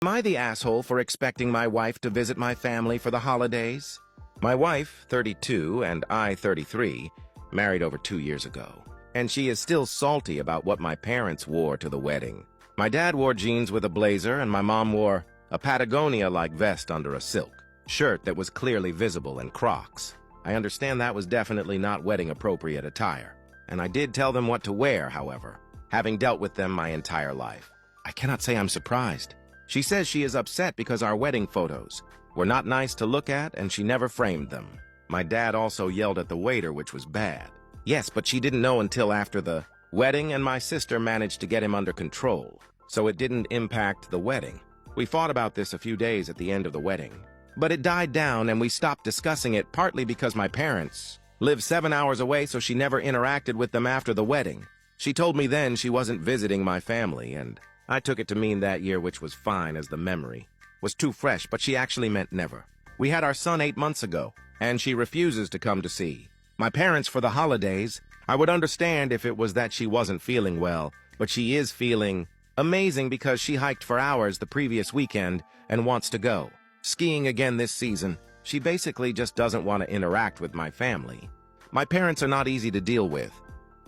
Am I the asshole for expecting my wife to visit my family for the holidays? My wife, 32, and I, 33, married over 2 years ago, and she is still salty about what my parents wore to the wedding. My dad wore jeans with a blazer, and my mom wore a Patagonia-like vest under a silk shirt that was clearly visible and Crocs. I understand that was definitely not wedding-appropriate attire, and I did tell them what to wear, however, having dealt with them my entire life. I cannot say I'm surprised. She says she is upset because our wedding photos were not nice to look at and she never framed them. My dad also yelled at the waiter, which was bad. Yes, but she didn't know until after the wedding, and my sister managed to get him under control, so it didn't impact the wedding. We fought about this a few days at the end of the wedding, but it died down and we stopped discussing it, partly because my parents live 7 hours away, so she never interacted with them after the wedding. She told me then she wasn't visiting my family, and I took it to mean that year, which was fine as the memory was too fresh, but she actually meant never. We had our son 8 months ago, and she refuses to come to see my parents for the holidays. I would understand if it was that she wasn't feeling well, but she is feeling amazing because she hiked for hours the previous weekend and wants to go skiing again this season. She basically just doesn't want to interact with my family. My parents are not easy to deal with.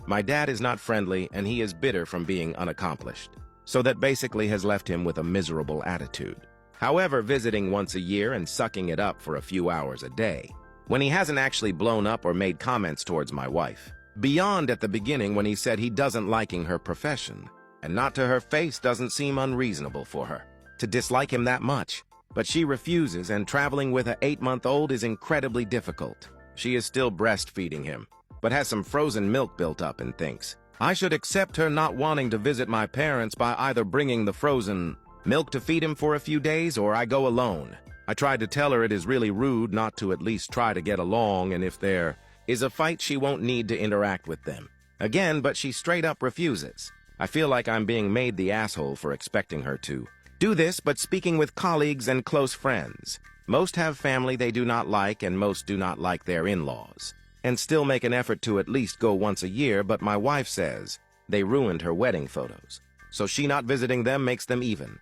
My dad is not friendly, and he is bitter from being unaccomplished, so that basically has left him with a miserable attitude. However, visiting once a year and sucking it up for a few hours a day, when he hasn't actually blown up or made comments towards my wife, beyond at the beginning when he said he doesn't liking her profession, and not to her face, doesn't seem unreasonable for her to dislike him that much. But she refuses, and traveling with an 8-month-old is incredibly difficult. She is still breastfeeding him, but has some frozen milk built up and thinks I should accept her not wanting to visit my parents by either bringing the frozen milk to feed him for a few days, or I go alone. I tried to tell her it is really rude not to at least try to get along, and if there is a fight, she won't need to interact with them again, but she straight up refuses. I feel like I'm being made the asshole for expecting her to do this, but speaking with colleagues and close friends, most have family they do not like, and most do not like their in-laws, and still make an effort to at least go once a year, but my wife says they ruined her wedding photos, so she not visiting them makes them even